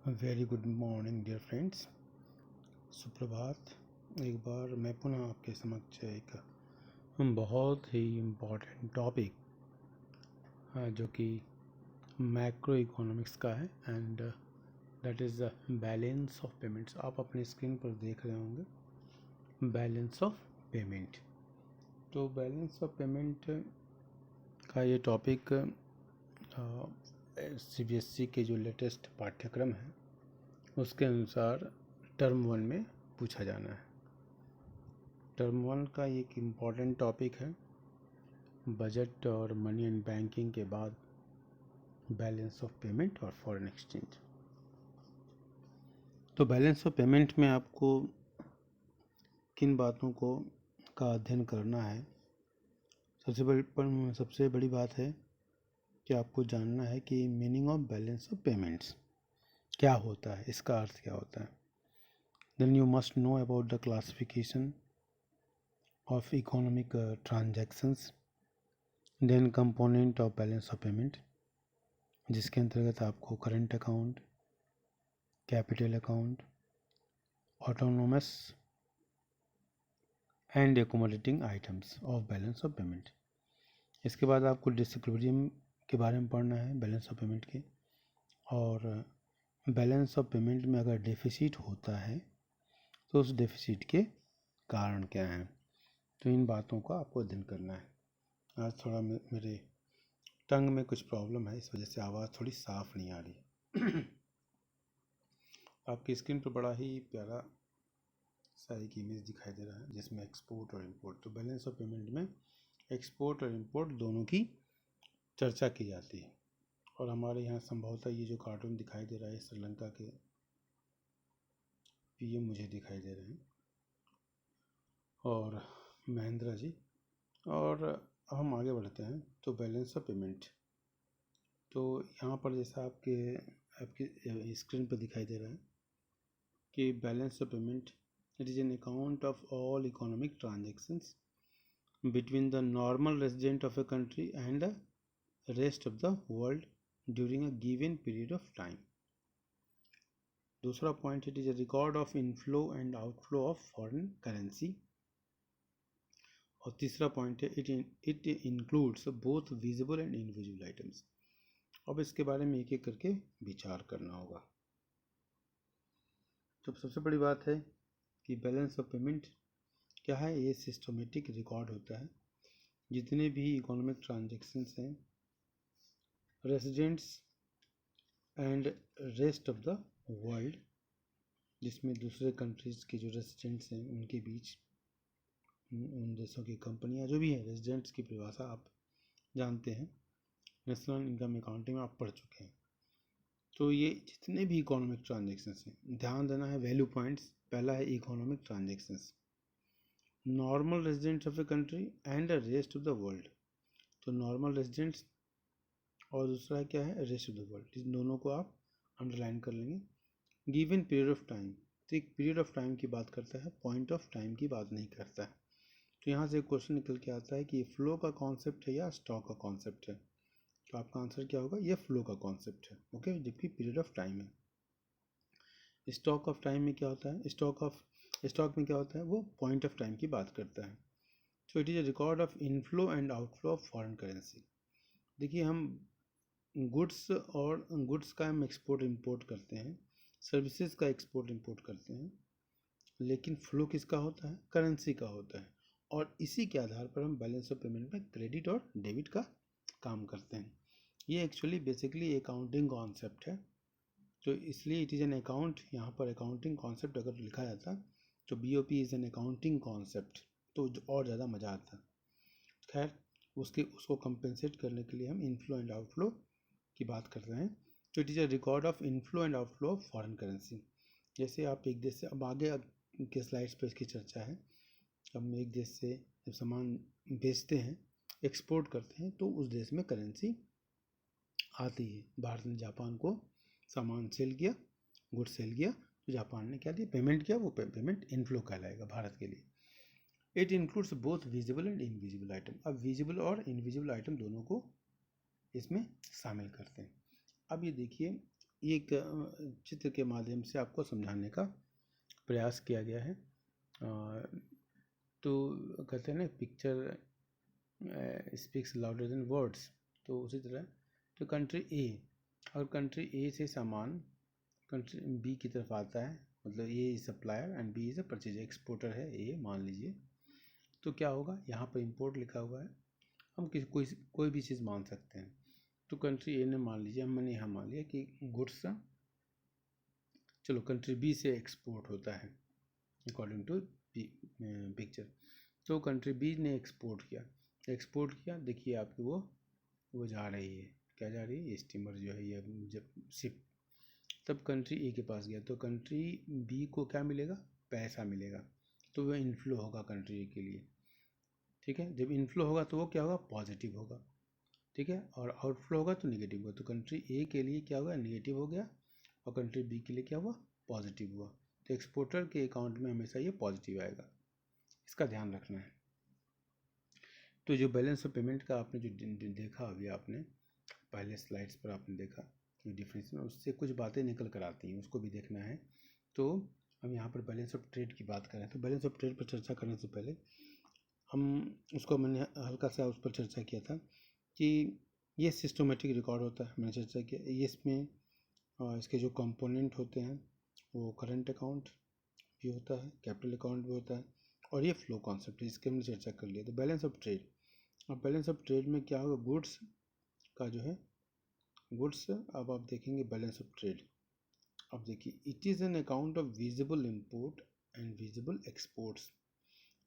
Very good morning dear friends. सुप्रभात। एक बार मैं पुनः आपके समक्ष एक बहुत ही इम्पोर्टेंट टॉपिक जो कि मैक्रो इकोनॉमिक्स का है and that is the balance of payments. आप अपने स्क्रीन पर देख रहे होंगे बैलेंस ऑफ पेमेंट। तो बैलेंस ऑफ पेमेंट का ये टॉपिक CBSE के जो लेटेस्ट पाठ्यक्रम है उसके अनुसार टर्म 1 में पूछा जाना है। टर्म 1 का एक इम्पॉर्टेंट टॉपिक है बजट और मनी एंड बैंकिंग के बाद बैलेंस ऑफ पेमेंट और फॉरेन एक्सचेंज। तो बैलेंस ऑफ पेमेंट में आपको किन बातों का अध्ययन करना है? सबसे बड़ी बात है कि आपको जानना है कि meaning of balance of payments क्या होता है, इसका अर्थ क्या होता है। Then you must know about the classification of economic transactions, then component of balance of payment, जिसके अंतर्गत आपको current account, capital account, autonomous and accommodating items of balance of payment. इसके बाद आपको डिसइक्विलिब्रियम के बारे में पढ़ना है बैलेंस ऑफ पेमेंट के, और बैलेंस ऑफ पेमेंट में अगर डेफिसिट होता है तो उस डेफिसिट के कारण क्या हैं। तो इन बातों का आपको अध्ययन करना है। आज थोड़ा मेरे टंग में कुछ प्रॉब्लम है, इस वजह से आवाज़ थोड़ी साफ नहीं आ रही। आपकी स्क्रीन पर बड़ा ही प्यारा सा एक इमेज दिखाई दे रहा है जिसमें एक्सपोर्ट और इंपोर्ट, तो बैलेंस ऑफ पेमेंट में एक्सपोर्ट और इंपोर्ट दोनों की चर्चा की जाती है। और हमारे यहाँ संभवतः ये जो कार्टून दिखाई दे रहा है श्रीलंका के PM मुझे दिखाई दे रहे हैं और महेंद्रा जी। और हम आगे बढ़ते हैं। तो बैलेंस ऑफ पेमेंट, तो यहाँ पर जैसा आपकी स्क्रीन पर दिखाई दे रहा है कि balance of payment it is an account of all economic transactions between the normal resident of a country and the rest of the world during a given period of time. दूसरा point, it is a record of inflow and outflow of foreign currency. और तीसरा point है it includes both visible and invisible items. अब इसके बारे में एक एक करके विचार करना होगा। तो सबसे बड़ी बात है कि बैलेंस ऑफ पेमेंट क्या है। ये सिस्टमेटिक रिकॉर्ड होता है जितने भी इकोनॉमिक ट्रांजेक्शन्स हैं residents and rest of the world, जिसमें दूसरे कंट्रीज़ के जो रेसिडेंट्स हैं उनके बीच, उन देशों की कंपनियां जो भी हैं, रेसिडेंट्स की परिभाषा आप जानते हैं, नेशनल इनकम अकाउंटिंग में आप पढ़ चुके हैं। तो ये जितने भी इकोनॉमिक ट्रांजेक्शन्स हैं, ध्यान देना है वैल्यू पॉइंट्स। पहला है economic transactions, normal residents of a country and rest of the world. तो नॉर्मल रेजिडेंट्स और दूसरा क्या है रेस्ट ऑफ द वर्ल्ड। इन दोनों को आप अंडरलाइन कर लेंगे। गिवन पीरियड ऑफ टाइम, तो एक पीरियड ऑफ टाइम की बात करता है, पॉइंट ऑफ टाइम की बात नहीं करता है। तो यहाँ से एक क्वेश्चन निकल के आता है कि फ्लो का कॉन्सेप्ट है या स्टॉक का कॉन्सेप्ट है। तो आपका आंसर क्या होगा, ये फ्लो का कॉन्सेप्ट है, ओके, जबकि पीरियड ऑफ टाइम है। स्टॉक ऑफ टाइम में क्या होता है, स्टॉक में क्या होता है, वो पॉइंट ऑफ टाइम की बात करता है। So it is a record of inflow and outflow of foreign currency. देखिए, हम गुड्स का हम एक्सपोर्ट इंपोर्ट करते हैं, सर्विसेज का एक्सपोर्ट इंपोर्ट करते हैं, लेकिन फ्लो किसका होता है, करेंसी का होता है। और इसी के आधार पर हम बैलेंस ऑफ पेमेंट में क्रेडिट और डेबिट का काम करते हैं। ये एक्चुअली बेसिकली अकाउंटिंग कॉन्सेप्ट है, तो इसलिए इट इज़ एन अकाउंट। यहाँ पर अकाउंटिंग कॉन्सेप्ट अगर लिखा जाता तो BOP is an accounting concept, तो और ज़्यादा मज़ा आता। खैर, उसको कंपेंसेट करने के लिए हम इनफ्लो एंड आउटफ्लो की बात कर रहे हैं। तो it is a record of inflow and outflow of foreign currency. जैसे आप एक देश से, अब आगे के स्लाइड्स पर इसकी चर्चा है, हम एक देश से जब सामान बेचते हैं, एक्सपोर्ट करते हैं, तो उस देश में करेंसी आती है। भारत ने जापान को सामान सेल किया, गुड सेल किया, तो जापान ने क्या दिया, पेमेंट किया, वो पेमेंट इनफ्लो कहलाएगा भारत के लिए। It includes both visible and invisible item. अब विजिबल और इनविजिबल आइटम दोनों को इसमें शामिल करते हैं। अब ये देखिए, एक चित्र के माध्यम से आपको समझाने का प्रयास किया गया है। तो कहते हैं ना, picture speaks louder than words. तो उसी तरह तो कंट्री ए, और कंट्री ए से सामान कंट्री बी की तरफ आता है, मतलब A is supplier and B is a purchase, exporter है ए मान लीजिए। तो क्या होगा, यहाँ पर इंपोर्ट लिखा हुआ है, हम कोई भी चीज़ मान सकते हैं। तो कंट्री ए ने मान लीजिए, मैंने यहाँ मान लिया कि गुड्स चलो कंट्री बी से एक्सपोर्ट होता है अकॉर्डिंग टू पिक्चर। तो कंट्री बी ने एक्सपोर्ट किया, देखिए आपकी वो जा रही है, क्या जा रही है, स्टीमर जो है, ये जब शिप, तब कंट्री ए के पास गया तो कंट्री बी को क्या मिलेगा, पैसा मिलेगा। तो वह इनफ्लो होगा कंट्री ए के लिए, ठीक है। जब इनफ्लो होगा तो वो क्या होगा, पॉजिटिव होगा, ठीक है, और आउटफ्लो होगा तो नेगेटिव होगा। तो कंट्री ए के लिए क्या होगा, नेगेटिव हो गया, और कंट्री बी के लिए क्या हुआ, पॉजिटिव हुआ। तो एक्सपोर्टर के अकाउंट में हमेशा ये पॉजिटिव आएगा, इसका ध्यान रखना है। तो जो बैलेंस ऑफ पेमेंट का आपने जो देखा अभी, आपने पहले स्लाइड्स पर आपने देखा जो डिफरेंस, उससे कुछ बातें निकल कर आती हैं, उसको भी देखना है। तो हम यहाँ पर बैलेंस ऑफ ट्रेड की बात करें, तो बैलेंस ऑफ ट्रेड पर चर्चा करने से पहले हम उसको, मैंने हल्का सा उस पर चर्चा किया था कि ये सिस्टमेटिक रिकॉर्ड होता है, मैंने चर्चा किया ये। इसमें इसके जो कंपोनेंट होते हैं वो करंट अकाउंट भी होता है, कैपिटल अकाउंट भी होता है, और ये फ्लो कॉन्सेप्ट है, इसके हमने चर्चा कर लिया। तो बैलेंस ऑफ ट्रेड, अब बैलेंस ऑफ ट्रेड में क्या होगा, गुड्स का जो है गुड्स, अब आप देखेंगे बैलेंस ऑफ ट्रेड, अब देखिए it is an account of visible import and visible exports,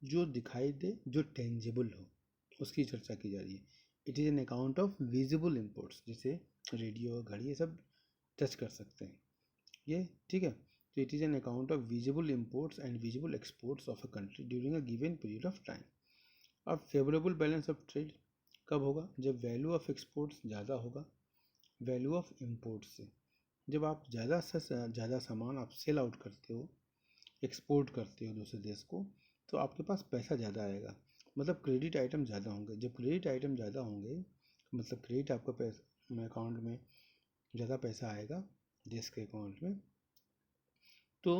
जो दिखाई दे, जो टेंजिबल हो, उसकी चर्चा की जा रही है। It is an account of visible imports, जैसे रेडियो, घड़ी, ये सब टच कर सकते हैं ये, ठीक है। तो it is an account of visible imports and visible exports of a country during a given period of time. अब फेवरेबल बैलेंस ऑफ ट्रेड कब होगा, जब वैल्यू ऑफ एक्सपोर्ट्स ज़्यादा होगा वैल्यू ऑफ इम्पोर्ट से। जब आप ज़्यादा से ज़्यादा सामान आप सेल आउट करते हो, एक्सपोर्ट करते हो दूसरे देश को, तो आपके पास पैसा ज़्यादा आएगा, मतलब क्रेडिट आइटम ज़्यादा होंगे। जब क्रेडिट आइटम ज़्यादा होंगे, मतलब क्रेडिट आपका पैसा अकाउंट में ज़्यादा पैसा आएगा देश के अकाउंट में, तो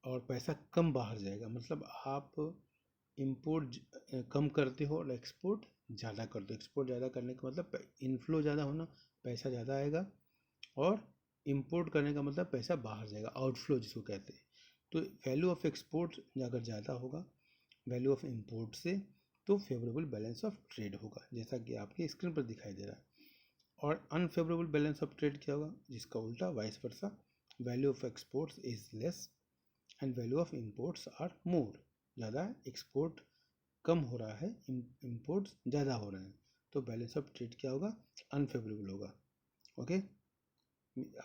और पैसा कम बाहर जाएगा, मतलब आप इंपोर्ट कम करते हो और एक्सपोर्ट ज़्यादा करते हो। एक्सपोर्ट ज़्यादा करने का मतलब इनफ्लो ज़्यादा होना, पैसा ज़्यादा आएगा, और इंपोर्ट करने का मतलब पैसा बाहर जाएगा, आउटफ्लो जिसको कहते हैं। तो वैल्यू ऑफ एक्सपोर्ट अगर ज़्यादा होगा वैल्यू ऑफ इंपोर्ट से, तो फेवरेबल बैलेंस ऑफ ट्रेड होगा, जैसा कि आपके स्क्रीन पर दिखाई दे रहा है। और अनफेवरेबल बैलेंस ऑफ ट्रेड क्या होगा, जिसका उल्टा, vice versa, value of exports is less and value of imports are more, ज़्यादा एक्सपोर्ट कम हो रहा है, इंपोर्ट्स ज़्यादा हो रहे हैं, तो बैलेंस ऑफ ट्रेड क्या होगा, अनफेवरेबल होगा। Okay,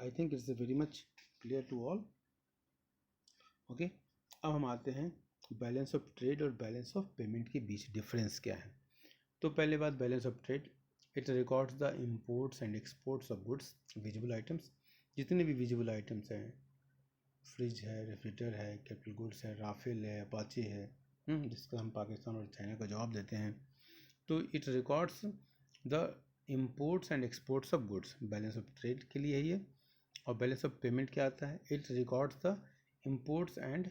I think it's very much clear to all. Okay, अब हम आते हैं बैलेंस ऑफ ट्रेड और बैलेंस ऑफ पेमेंट के बीच डिफरेंस क्या है। तो पहले बात, balance of trade, it records the imports and exports of goods, visible items, जितने भी विजिबल आइटम्स हैं, फ्रिज है, रेफ्रिजरेटर है, कैपिटल गुड्स है, राफेल है, अपाचे है, जिसका हम पाकिस्तान और चाइना का जवाब देते हैं। तो it records the imports and exports of goods, balance of trade के लिए है ये। और बैलेंस ऑफ पेमेंट क्या आता है, it records the imports and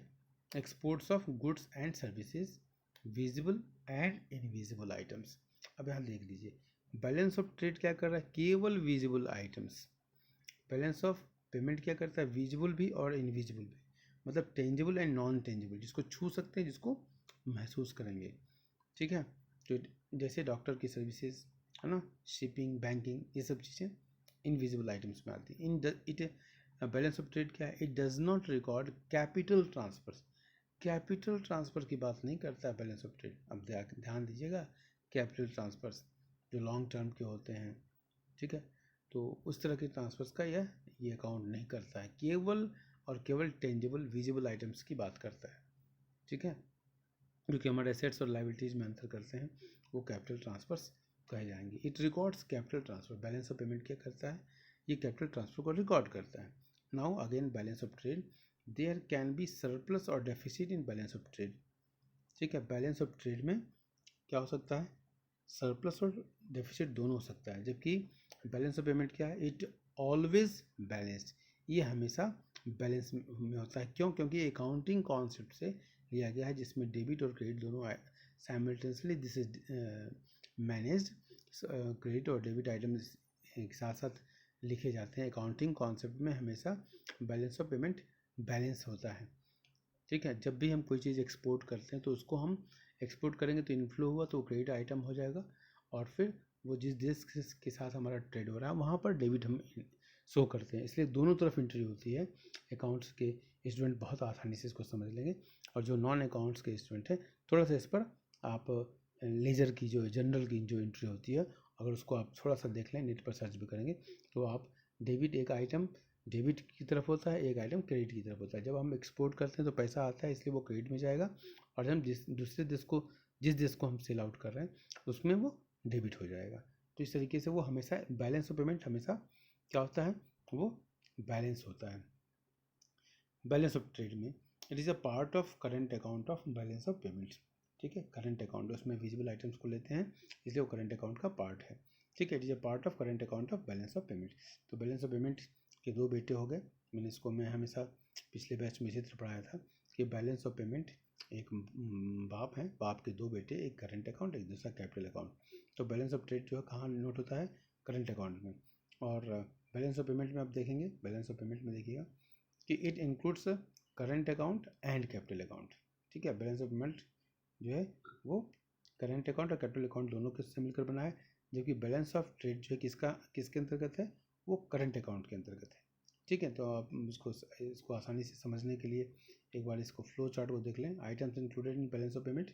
exports of goods and services, visible and invisible items. अब यहाँ देख लीजिए, बैलेंस ऑफ ट्रेड क्या कर रहा है, केवल visible items. Balance of payment क्या करता है, विजिबल भी और इनविजिबल भी, मतलब टेंजिबल एंड नॉन टेंजिबल, जिसको छू सकते हैं, जिसको महसूस करेंगे, ठीक है। तो जैसे डॉक्टर की सर्विसेज है ना, शिपिंग, बैंकिंग, ये सब चीज़ें इनविजिबल आइटम्स में आती है। इट बैलेंस ऑफ ट्रेड क्या है, it does not record capital transfers, capital transfer की बात नहीं करता है बैलेंस ऑफ ट्रेड। अब ध्यान दीजिएगा, कैपिटल ट्रांसफर्स जो लॉन्ग टर्म के होते हैं, ठीक है, तो उस तरह के ट्रांसफर्स का ये अकाउंट नहीं करता है, केवल और केवल टेंजिबल विजिबल आइटम्स की बात करता है, ठीक है, जो कि हमारे एसेट्स और लाइबिलिटीज़ में अंतर करते हैं, वो कैपिटल ट्रांसफर्स कहे जाएंगे। It records capital transfer, balance of payment क्या करता है, ये कैपिटल ट्रांसफर को रिकॉर्ड करता है। Now again balance of trade, there can be surplus और deficit in balance of trade, ठीक है। बैलेंस ऑफ ट्रेड में क्या हो सकता है, सरप्लस और डेफिसिट दोनों हो सकता है, जबकि बैलेंस ऑफ पेमेंट क्या है, इट ऑलवेज बैलेंस्ड, ये हमेशा बैलेंस में होता है। क्यों? क्योंकि अकाउंटिंग कॉन्सेप्ट से लिया गया है, जिसमें डेबिट और क्रेडिट दोनों simultaneously this is managed. Credit और डेबिट आइटम एक साथ साथ लिखे जाते हैं। अकाउंटिंग कॉन्सेप्ट में हमेशा बैलेंस ऑफ पेमेंट बैलेंस होता है। ठीक है, जब भी हम कोई चीज़ एक्सपोर्ट करते हैं तो उसको हम एक्सपोर्ट करेंगे तो इनफ्लो हुआ तो क्रेडिट आइटम हो जाएगा, और फिर वो जिस देश के साथ हमारा ट्रेड हो रहा है वहाँ पर डेबिट हम शो करते हैं। इसलिए दोनों तरफ एंट्री होती है। अकाउंट्स के स्टूडेंट बहुत आसानी से इसको समझ लेंगे, और जो नॉन अकाउंट्स के स्टूडेंट हैं थोड़ा सा इस पर आप लेजर की जो जनरल की जो एंट्री होती है, अगर उसको आप थोड़ा सा देख लें, नेट पर सर्च भी करेंगे तो आप डेबिट एक आइटम डेबिट की तरफ होता है, एक आइटम क्रेडिट की तरफ होता है। जब हम एक्सपोर्ट करते हैं तो पैसा आता है, इसलिए वो क्रेडिट में जाएगा, और जब हम जिस देश को हम सेल आउट कर रहे हैं उसमें वो डेबिट हो जाएगा। तो इस तरीके से वो हमेशा बैलेंस ऑफ पेमेंट हमेशा क्या होता है, वो बैलेंस होता है। बैलेंस ऑफ ट्रेड में it is a part of current account of balance of payments. ठीक है, करंट अकाउंट उसमें विजिबल आइटम्स को लेते हैं, इसलिए वो करंट अकाउंट का पार्ट है। ठीक है, it is a part of current account of balance of payment. तो बैलेंस ऑफ पेमेंट के दो बेटे हो गए। मैं हमेशा पिछले बैच में इसी तरह पढ़ाया था कि बैलेंस ऑफ पेमेंट एक बाप है, बाप के दो बेटे, एक करंट अकाउंट, एक दूसरा कैपिटल अकाउंट। तो बैलेंस ऑफ ट्रेड जो है कहाँ नोट होता है, करंट अकाउंट में। और बैलेंस ऑफ पेमेंट में आप देखेंगे, बैलेंस ऑफ पेमेंट में देखिएगा कि it includes current account and capital account. ठीक है, बैलेंस ऑफ पेमेंट जो है वो करंट अकाउंट और कैपिटल अकाउंट दोनों के से मिलकर बना है, जबकि बैलेंस ऑफ ट्रेड जो है किसके अंतर्गत है, वो करंट अकाउंट के अंतर्गत है। ठीक है, तो आप इसको आसानी से समझने के लिए एक बार इसको फ्लो चार्ट को देख लें। Items included in balance of payment,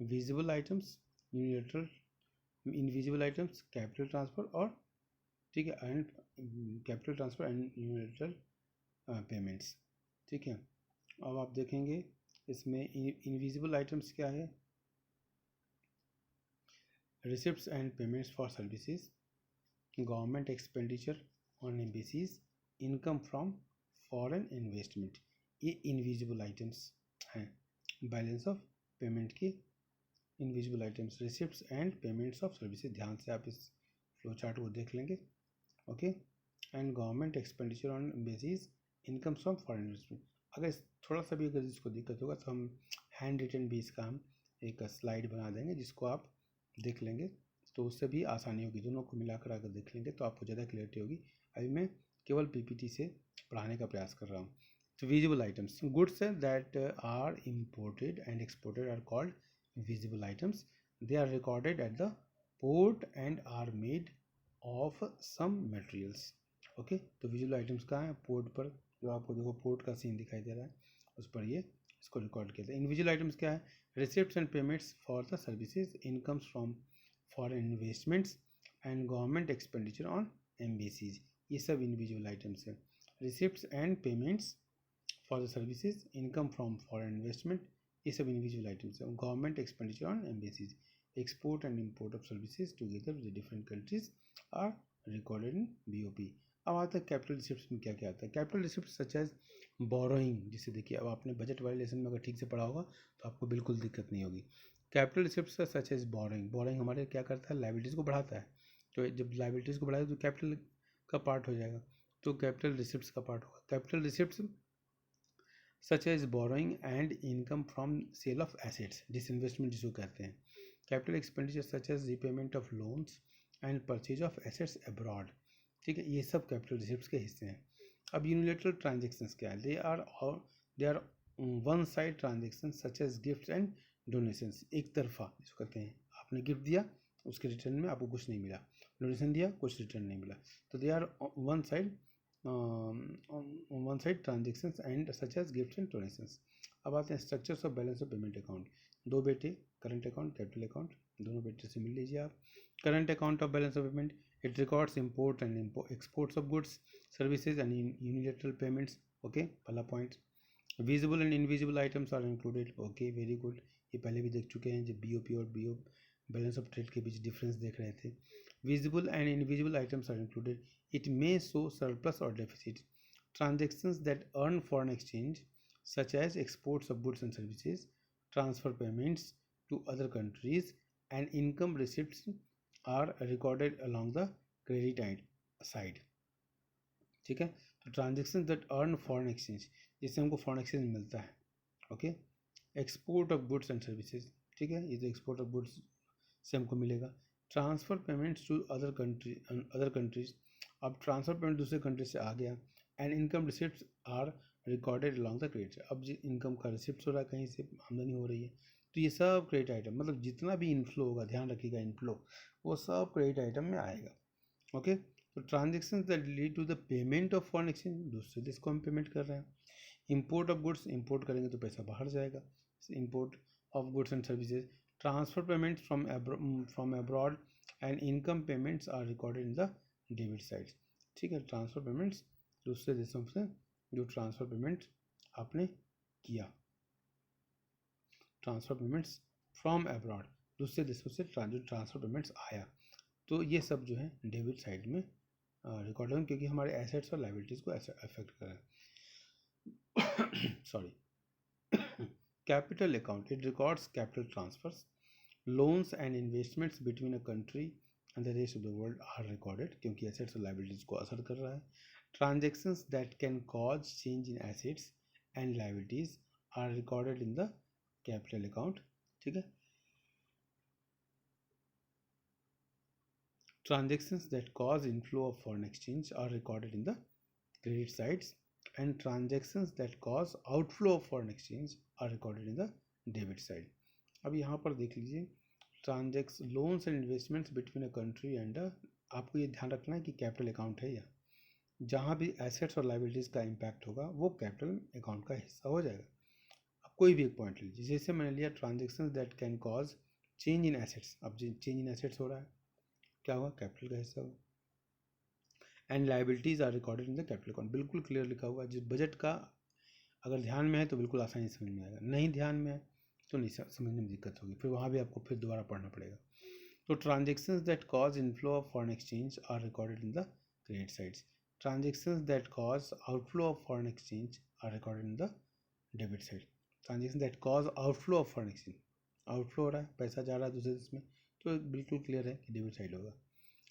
visible items, unilateral, invisible items, capital transfer, और ठीक है and capital transfer and unilateral payments. ठीक है, अब आप देखेंगे इसमें इनविजिबल आइटम्स क्या है, receipts and payments for services, government expenditure on embassies, income from foreign investment, ये इनविजिबल आइटम्स हैं बैलेंस ऑफ पेमेंट के। Invisible items, receipts and payments of services, ध्यान से आप इस फ्लो चार्ट को देख लेंगे। Okay, and government expenditure on embassies, income from foreign investment. अगर थोड़ा सा भी अगर इसको दिक्कत होगा तो हम हैंड रिटन भी इसका हम एक स्लाइड बना देंगे, जिसको आप देख लेंगे तो उससे भी आसानी होगी। दोनों को मिलाकर अगर देख लेंगे तो आपको ज़्यादा क्लियरिटी होगी। अभी मैं केवल पीपीटी से पढ़ाने का प्रयास कर रहा हूँ। तो visible items, goods that are imported and exported are called visible items. They are recorded at the port and are made of some materials. Okay, तो विजुअल आइटम्स कहाँ है, पोर्ट पर, जो आपको देखो पोर्ट का सीन दिखाई दे रहा है उस पर ये इसको रिकॉर्ड किया था। इनविजुअल आइटम्स क्या है, receipts and payments for the services, incomes from foreign investments and government expenditure on embassies, ये सब इंडिविजुअल आइटम्स है। Receipts and payments for the services, income from foreign investment, ये सब इंडिविजुअल आइटम्स है। Government expenditure on embassies, export and import of services together with different countries are recorded in BOP। अब आता है capital receipts में क्या क्या आता है। Capital receipts such as borrowing, जिसे देखिए अब आपने बजट वाले लेसन में अगर ठीक से पढ़ा होगा तो आपको बिल्कुल दिक्कत नहीं होगी। Capital receipts such as borrowing, borrowing हमारे क्या करता है, लाइबिलिटीज़ को बढ़ाता है। तो जब लाइबिलिटीज़ को बढ़ाएगा तो कैपिटल का पार्ट हो जाएगा, तो कैपिटल रिसिप्ट्स का पार्ट होगा। Capital receipts such as borrowing and income from sale of assets, disinvestment जिसको कहते हैं। Capital expenditure such as repayment of loans and purchase of assets abroad. ठीक है, ये सब कैपिटल रिसिप्ट्स के हिस्से हैं। अब यूनिलेटरल ट्रांजेक्शन्स क्या है, they are one side transaction such as gift and donations, एक तरफा जिसको कहते हैं, आपने गिफ्ट दिया उसके रिटर्न में आपको कुछ नहीं मिला, डोनेशन दिया कुछ रिटर्न नहीं मिला, तो they are one side transactions and such as gift and donations. अब आते हैं structures of balance of payment account. दो बेटे, करंट अकाउंट, कैपिटल अकाउंट, दोनों बेटे से मिल लीजिए आप। Current account of balance of payment, it records import and exports of goods, services and unilateral payments. Okay, पहला point। visible and invisible items are included. Okay, very good, ये पहले भी देख चुके हैं जब BOP और BO बैलेंस ऑफ ट्रेड के बीच डिफरेंस देख रहे थे। visible and invisible items are included. It may show surplus or deficit. Transactions that earn foreign exchange such as exports of goods and services, transfer payments to other countries and income receipts are recorded along the credit side. ठीक है। तो transaction that earn foreign exchange, जिससे हमको foreign exchange मिलता है। Okay. Export of goods and services, ठीक है, ये तो एक्सपोर्ट ऑफ गुड्स से हमको मिलेगा। Transfer payments to other countries, अब ट्रांसफ़र पेमेंट दूसरे कंट्री से आ गया। And income receipt are recorded along the credit, अब जी इनकम का रिसिप्ट हो रहा है, कहीं से आमदनी हो रही है, तो ये सब क्रेडिट आइटम, मतलब जितना भी इनफ्लो होगा, ध्यान रखिएगा इनफ्लो, वो सब क्रेडिट आइटम में आएगा। ओके। तो transaction that lead to the payment of foreign exchange, दूसरे देश को हम पेमेंट कर रहे हैं। इंपोर्ट ऑफ गुड्स, इंपोर्ट करेंगे तो पैसा बाहर जाएगा, import of goods and services. Transfer payment from abroad and income payments are recorded in the debit side, ठीक है। ट्रांसफर पेमेंट्स दूसरे देशों से जो ट्रांसफर पेमेंट आपने किया, ट्रांसफर पेमेंट्स फ्रॉम अब्रॉड, दूसरे देशों से जो ट्रांसफर पेमेंट्स आया, तो ये सब जो है डेबिट साइड में रिकॉर्ड होंगे, क्योंकि हमारे एसेट्स और लाइबिलिटीज़ को अफेक्ट कर रहा है। Sorry. Capital account, it records capital transfers, loans and investments between a country and the rest of the world are recorded, क्योंकि एसेट्स और लाइबिलिटीज़ को असर कर रहा है। Transactions that can cause change in assets and liabilities are recorded in the capital account, ठीक है। Transactions that cause inflow of foreign exchange are recorded in the credit sides, and transactions that cause outflow of foreign exchange are recorded in the debit side. अब यहाँ पर देख लीजिए, transaction loans and investments between a country and आपको ये ध्यान रखना है कि कैपिटल अकाउंट है, या जहाँ भी एसेट्स और लाइबिलिटीज़ का इम्पैक्ट होगा वो कैपिटल अकाउंट का हिस्सा हो जाएगा। अब कोई भी एक पॉइंट लीजिए, जैसे मैंने लिया transaction that can cause change in assets, अब चेंज इन एसेट्स हो रहा है, क्या होगा, कैपिटल का हिस्सा होगा। And liabilities are recorded in the capital account, बिल्कुल क्लियर लिखा हुआ है। जिस बजट का अगर ध्यान में है तो बिल्कुल आसानी से समझ में आएगा, नहीं ध्यान में है तो नहीं समझने में दिक्कत होगी, फिर वहाँ भी आपको फिर दोबारा पढ़ना पड़ेगा। तो transactions that cause inflow of foreign exchange are recorded in the credit sides, transactions that cause outflow of foreign exchange are recorded in the debit side. Transaction that cause outflow of foreign exchange, outflow हो रहा है, पैसा जा रहा है दूसरे देश में, तो बिल्कुल क्लियर है कि डेबिट साइड होगा।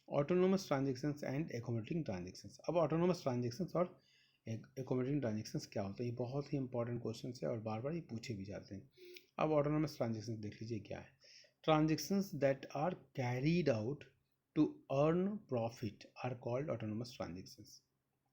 Autonomous transactions and accommodating transactions, अब ऑटोनोमस ट्रांजेक्शन्स और एकोमोडेटिंग ट्रांजेक्शन्स क्या होता है, ये बहुत ही इंपॉर्टेंट क्वेश्चन है और बार बार ये पूछे भी जाते हैं। अब ऑटोनोमस ट्रांजेक्शन्स देख लीजिए क्या है। Transactions that are carried out to earn profit are called autonomous transactions,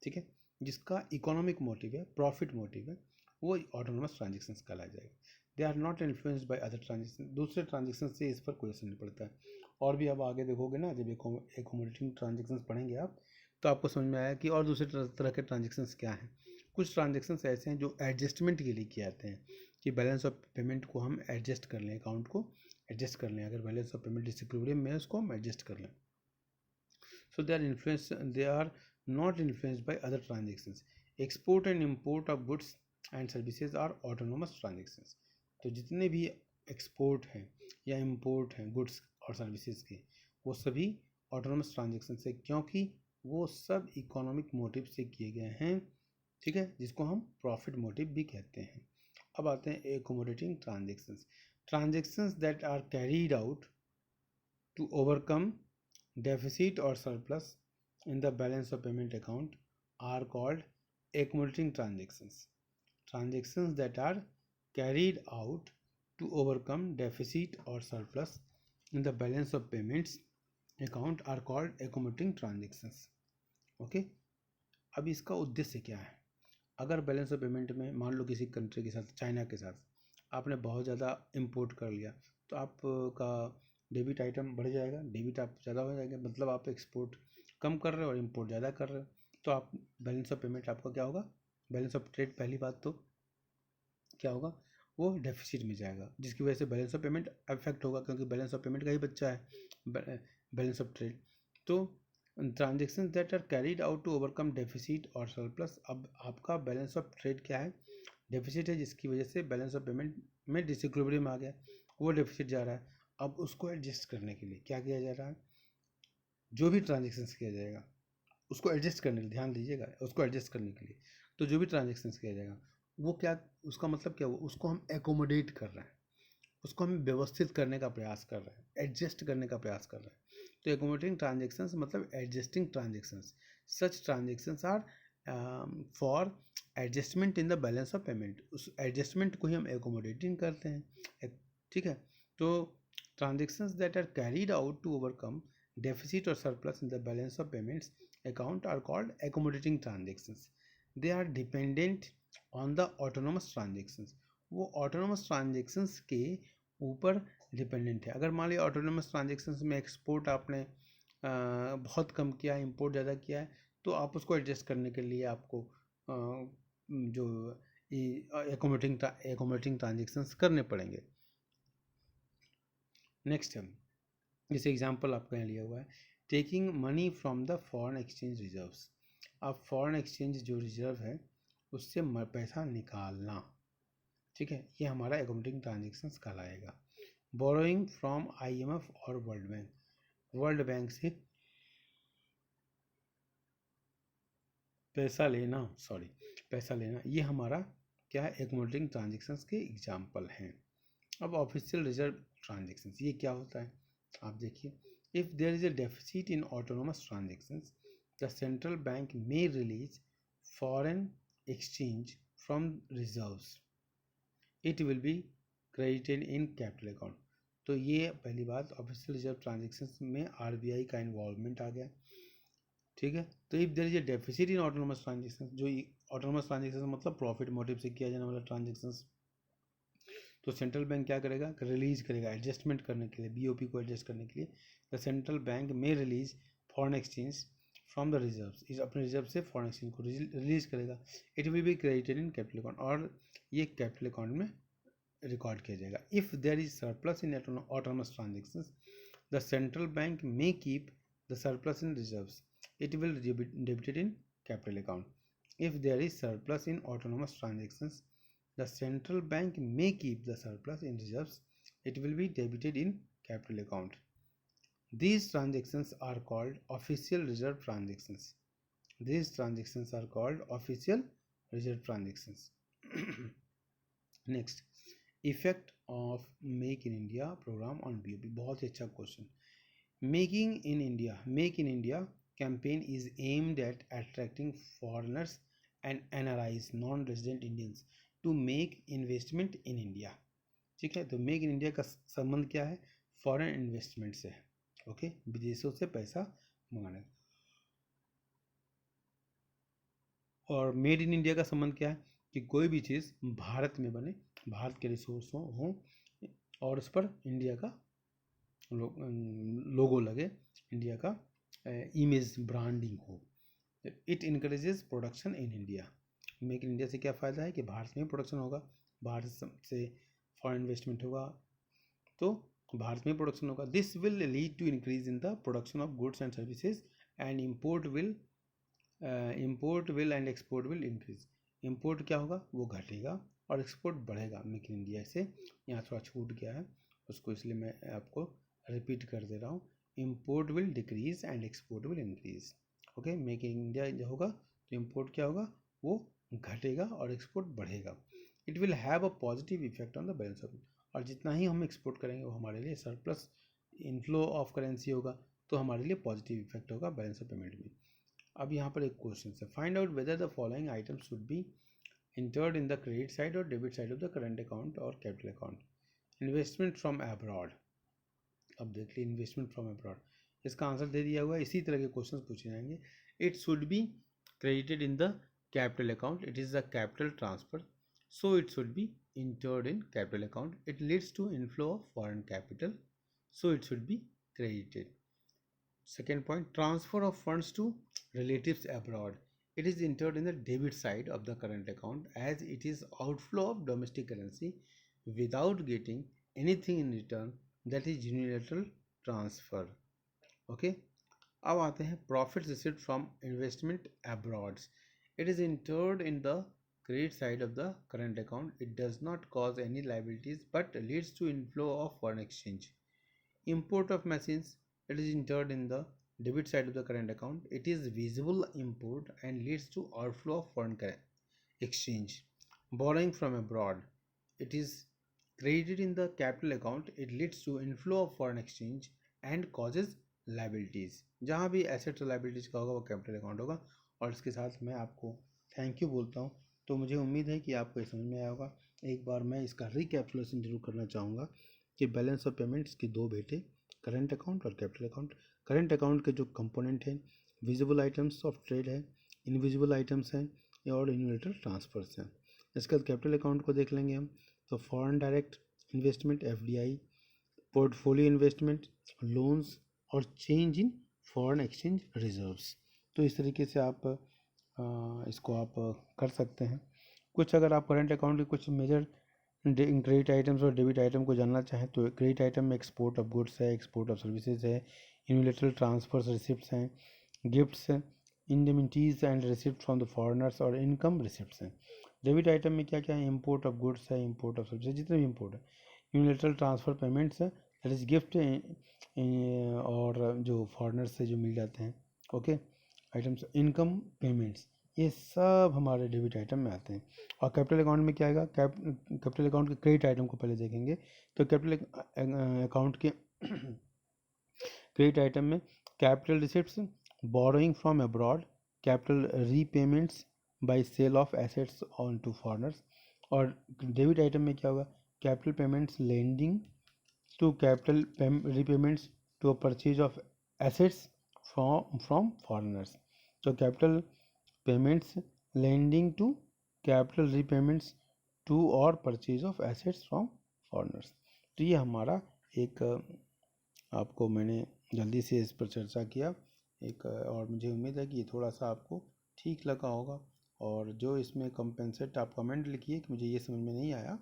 ठीक है। जिसका इकोनॉमिक मोटिव है, प्रॉफिट मोटिव है, वो ऑटोनोमस ट्रांजेक्शन्स कहलाया जाएगा। They are not influenced by other transaction, दूसरे ट्रांजेक्शन से इस पर कोई असर नहीं पड़ता है। और भी अब आगे देखोगे ना, जब एकोमोडेटिंग ट्रांजेक्शन्स पढ़ेंगे आप, तो आपको समझ में आया कि और दूसरे तरह के ट्रांजेक्शन्स क्या हैं। कुछ ट्रांजेक्शन्स ऐसे हैं जो एडजस्टमेंट के लिए किए जाते हैं, कि बैलेंस ऑफ पेमेंट को हम एडजस्ट कर लें, अकाउंट को एडजस्ट कर लें, अगर बैलेंस ऑफ पेमेंट डिसइक्विलिब्रियम में है उसको हम एडजस्ट कर लें। So they are not influenced by other transactions. Export and import of goods and services are autonomous transactions. तो जितने भी एक्सपोर्ट हैं या इम्पोर्ट हैं गुड्स और सर्विसेज के, वो सभी ऑटोनोमस ट्रांजेक्शन है, क्योंकि वो सब इकोनॉमिक मोटिव से किए गए हैं, ठीक है, जिसको हम प्रॉफिट मोटिव भी कहते हैं। अब आते हैं accommodating transactions, transactions that are carried out to overcome deficit or surplus in the balance of payment account are called accumulating transactions. Transactions that are carried out to overcome deficit or surplus in the balance of payments account are called accumulating transactions. Okay, अब इसका उद्देश्य क्या है। अगर balance of payment में मान लो किसी country के साथ, चाइना के साथ आपने बहुत ज़्यादा इंपोर्ट कर लिया, तो आपका डेबिट आइटम बढ़ जाएगा, डेबिट आप ज़्यादा हो जाएगा, मतलब आप एक्सपोर्ट कम कर रहे हो और इंपोर्ट ज़्यादा कर रहे हो, तो आप बैलेंस ऑफ पेमेंट आपका क्या होगा, बैलेंस ऑफ ट्रेड पहली बात तो क्या होगा, वो डेफिसिट में जाएगा, जिसकी वजह से बैलेंस ऑफ पेमेंट अफेक्ट होगा, क्योंकि बैलेंस ऑफ पेमेंट का ही बच्चा है बैलेंस ऑफ ट्रेड। तो transaction that are carried out to overcome deficit और सरप्लस, अब आपका बैलेंस ऑफ ट्रेड क्या है, डेफिसिट है, जिसकी वजह से बैलेंस ऑफ पेमेंट में डिसइक्विलिब्रियम आ गया, वो डेफिसिट जा रहा है। अब उसको एडजस्ट करने के लिए क्या किया जा रहा है, जो भी ट्रांजेक्शन किया जाएगा उसको एडजस्ट करने के लिए, ध्यान दीजिएगा, उसको एडजस्ट करने के लिए, तो जो भी ट्रांजेक्शन किया जाएगा वो क्या, उसका मतलब क्या हुआ, उसको हम एकोमोडेट कर रहे हैं, उसको हम व्यवस्थित करने का प्रयास कर रहे हैं, एडजस्ट करने का प्रयास कर रहे हैं। तो एकोमोडेटिंग ट्रांजेक्शन्स मतलब adjusting transactions, such transactions are for adjustment in the balance of payment, उस एडजस्टमेंट को ही हम एकोमोडेटिंग करते हैं, ठीक है। तो transactions that are carried out to overcome deficit और surplus in the balance of payments account are called accommodating transactions. They are dependent on the autonomous transactions, वो ऑटोनोमस ट्रांजेक्शन्स के ऊपर डिपेंडेंट है। अगर मान लिया ऑटोनोमस ट्रांजेक्शन्स में export आपने बहुत कम किया है, इम्पोर्ट ज़्यादा किया है, तो आप उसको एडजस्ट करने के लिए आपको जो एकोमोडेटिंग ट्रांजेक्शन्स करने पड़ेंगे। नेक्स्ट है, जैसे एग्जांपल आपका यहाँ लिया हुआ है, taking money from the foreign exchange reserves. अब फॉरेन एक्सचेंज जो रिजर्व है उससे पैसा निकालना, ठीक है, ये हमारा एकोमोडेटिंग ट्रांजेक्शन्स कहलाएगा। बोरोइंग फ्रॉम IMF और वर्ल्ड बैंक से पैसा लेना, ये हमारा क्या है, एकोमोडेटिंग ट्रांजेक्शन्स के एग्जाम्पल हैं। अब ऑफिशियल रिजर्व ट्रांजेक्शन्स ये क्या होता है, आप देखिए, if there is a deficit in autonomous transactions the central bank may release foreign exchange from reserves, it will be credited in capital account. तो ये पहली बात, ऑफिशियल रिजर्व ट्रांजेक्शन्स में RBI का इन्वॉल्वमेंट आ गया, ठीक है। तो if there is a deficit in autonomous transactions, जो ऑटोनोमस ट्रांजेक्शन मतलब प्रॉफिट मोटिव से किया जाने वाला ट्रांजेक्शन्स, तो सेंट्रल बैंक क्या करेगा, रिलीज करेगा एडजस्टमेंट करने के लिए, BOP को एडजस्ट करने के लिए। The central bank may release foreign exchange from the reserves, इस अपने रिजर्व से फॉरेन एक्सचेंज को रिलीज करेगा। It will be credited in capital account, और ये कैपिटल अकाउंट में रिकॉर्ड किया जाएगा। If there is surplus in autonomous transactions the central bank may keep the surplus in reserves, it will debited in capital account. If there is surplus in autonomous transactions the central bank may keep the surplus in reserves, it will be debited in capital account. These transactions are called official reserve transactions. These transactions are called official reserve transactions. Next, effect of Make in India program on BOP, बहुत ही अच्छा question. Make in India campaign is aimed at attracting foreigners and NRIs, non-resident Indians, to make investment in India, ठीक है। तो make in India का संबंध क्या है, foreign investment से, ओके, विदेशों से पैसा मंगाने। और मेड इन इंडिया का संबंध क्या है, कि कोई भी चीज़ भारत में बने, भारत के रिसोर्स हों और उस पर इंडिया का लोगो लगे, इंडिया का इमेज ब्रांडिंग हो। It encourages production in India. Make in India से क्या फ़ायदा है कि भारत में प्रोडक्शन होगा, भारत से फॉरेन इन्वेस्टमेंट होगा तो भारत में प्रोडक्शन होगा। This will lead to increase in the production of goods and services and import will and export will increase. Import क्या होगा, वो घटेगा और एक्सपोर्ट बढ़ेगा। मेक इन इंडिया से यहाँ थोड़ा छूट गया है उसको, इसलिए मैं आपको रिपीट कर दे रहा हूँ। Import will decrease and export will increase, okay. Make in India जो होगा तो इम्पोर्ट क्या होगा, वो घटेगा और एक्सपोर्ट बढ़ेगा। It will have a positive effect on the balance of, और जितना ही हम एक्सपोर्ट करेंगे वो हमारे लिए सरप्लस इनफ्लो ऑफ करेंसी होगा, तो हमारे लिए पॉजिटिव इफेक्ट होगा बैलेंस ऑफ पेमेंट में। अब यहाँ पर एक क्वेश्चन है, find out whether the following item should be entered in the credit side और debit side of the current account और capital account. Investment from abroad, अब देख लीजिए इन्वेस्टमेंट फ्रॉम अब्रॉड, इसका आंसर दे दिया हुआ है, इसी तरह के क्वेश्चन पूछे जाएंगे। It should be credited in the capital account, it is the capital transfer, so it should be entered in capital account. It leads to inflow of foreign capital, so it should be credited. Second point, transfer of funds to relatives abroad, it is entered in the debit side of the current account as it is outflow of domestic currency without getting anything in return, that is unilateral transfer, okay. अब आते हैं profit received from investment abroad, it is entered in the credit side of the current account. It does not cause any liabilities but leads to inflow of foreign exchange. Import of machines, it is entered in the debit side of the current account. It is visible import and leads to outflow of foreign exchange. Borrowing from abroad, it is credited in the capital account. It leads to inflow of foreign exchange and causes liabilities. जहाँ भी asset liabilities का होगा वो capital account होगा और इसके साथ मैं आपको थैंक यू बोलता हूँ। तो मुझे उम्मीद है कि आपको ये समझ में आया होगा। एक बार मैं इसका रिकैपिटुलेशन जरूर करना चाहूँगा कि बैलेंस ऑफ पेमेंट्स के दो बेटे, करंट अकाउंट और कैपिटल अकाउंट। करंट अकाउंट के जो कंपोनेंट हैं, विजिबल आइटम्स ऑफ ट्रेड है, इनविजिबल आइटम्स हैं और यूनिलेटरल ट्रांसफर्स हैं। इसके बाद कैपिटल अकाउंट को देख लेंगे हम। तो foreign direct investment FDI, portfolio investment, loans और change in foreign exchange reserves. तो इस तरीके से आप इसको आप कर सकते हैं। कुछ अगर आप करंट अकाउंट के कुछ मेजर क्रेडिट आइटम्स और डेबिट आइटम को जानना चाहें तो क्रेडिट आइटम में एक्सपोर्ट ऑफ गुड्स है, एक्सपोर्ट ऑफ सर्विसेज है, यूनिलेटरल ट्रांसफर्स रिसिप्ट्स हैं, गिफ्ट्स हैं, indemnities and receipt from the foreigners और इनकम रिसिप्ट्स हैं। डेबिट आइटम में क्या क्या है, इंपोर्ट ऑफ गुड्स है, इंपोर्ट ऑफ सर्विसेज, जितने भी इंपोर्ट है। यूनिलेटरल ट्रांसफ़र पेमेंट्स है, दैट इज़ गिफ्ट और जो फॉरेनर्स से जो मिल जाते हैं, ओके आइटम्स। इनकम पेमेंट्स, ये सब हमारे डेबिट आइटम में आते हैं। और कैपिटल अकाउंट में क्या आएगा, कैपिटल अकाउंट के क्रेडिट आइटम को पहले देखेंगे। तो कैपिटल अकाउंट के क्रेडिट आइटम में capital receipts, borrowing from abroad, capital repayments by sale of assets on to foreigners. और डेबिट आइटम में क्या होगा, capital payments lending to capital repayments to a purchase of assets from foreigners. So capital payments lending to capital repayments to or purchase of assets from foreigners. तो ये हमारा एक आपको मैंने जल्दी से इस पर चर्चा किया एक, और मुझे उम्मीद है कि ये थोड़ा सा आपको ठीक लगा होगा। और जो इसमें कंपेंसेट आप कमेंट लिखिए कि मुझे ये समझ में नहीं आया,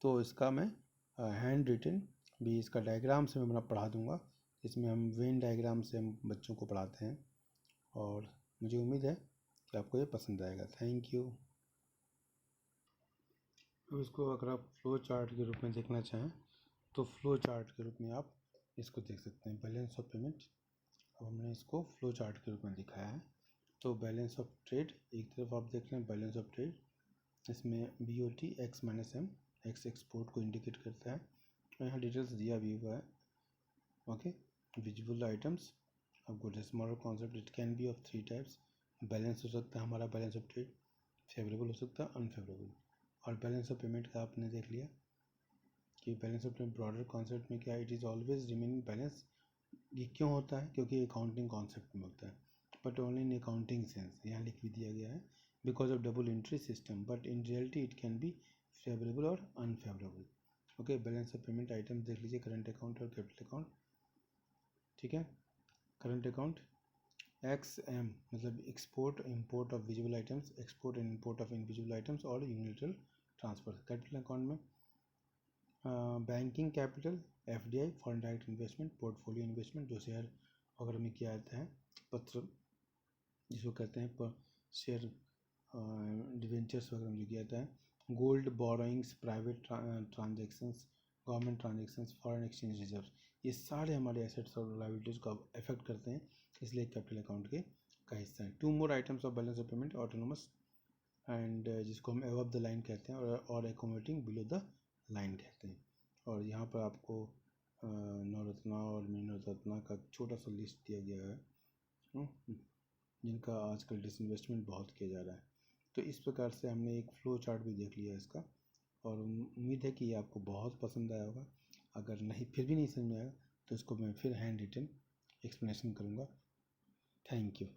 तो इसका मैं हैंड रिटन भी इसका डायग्राम से मैं पढ़ा दूंगा, इसमें हम वेन डायग्राम से हम बच्चों को पढ़ाते हैं। और मुझे उम्मीद है कि आपको ये पसंद आएगा। Thank you. अब इसको अगर आप फ्लो चार्ट के रूप में देखना चाहें तो फ्लो चार्ट के रूप में आप इसको देख सकते हैं, बैलेंस ऑफ पेमेंट। अब हमने इसको फ्लो चार्ट के रूप में दिखाया है। तो बैलेंस ऑफ ट्रेड एक तरफ आप देख रहे हैं, बैलेंस ऑफ ट्रेड, इसमें BOT X - M, X export को इंडिकेट करता है। और यहाँ डिटेल्स दिया भी हुआ है, okay. Visible items of goods, smaller concept, it can B of 3 types. Balance हो सकता है हमारा बैलेंस ऑफ ट्रेड, फेवरेबल हो सकता है, अनफेवरेबल। और बैलेंस ऑफ पेमेंट का आपने देख लिया कि balance of payment broader concept में क्या, it is always remaining balance. ये क्यों होता है, क्योंकि अकाउंटिंग कॉन्सेप्ट में होता है, but only in accounting sense, यहाँ लिख भी दिया गया है, because of double entry system, but in reality it can be favourable और unfavourable. Okay, balance of payment item देख लीजिए, करंट अकाउंट और कैपिटल अकाउंट, ठीक है। करंट अकाउंट XM मतलब export import of visible items, export and import of invisible items और unilateral transfer. Capital account में banking capital, FDI foreign direct investment, portfolio investment जो share वगैरह में किया जाता है, पत्र जिसको कहते हैं शेयर डिवेंचर्स वगैरह में जो किया जाता है, gold borrowings, private transactions, government transactions, foreign exchange reserve, ये सारे हमारे एसेट्स और लाइबिलिटीज़ को अफेक्ट करते हैं, इसलिए कैपिटल अकाउंट के का हिस्सा है। 2 मोर items of balance of payment, autonomous and जिसको हम अबव द लाइन कहते हैं और एकोमोडेटिंग बिलो द लाइन कहते हैं। और यहाँ पर आपको नवरत्ना और मीनरत्ना का छोटा सा लिस्ट दिया गया है, जिनका आजकल डिसइन्वेस्टमेंट बहुत किया जा रहा है। तो इस प्रकार से हमने एक फ्लो चार्ट भी देख लिया इसका, और उम्मीद है कि ये आपको बहुत पसंद आया होगा। अगर नहीं फिर भी नहीं समझ में आया तो इसको मैं फिर हैंड रिटन एक्सप्लेनेशन करूँगा। Thank you.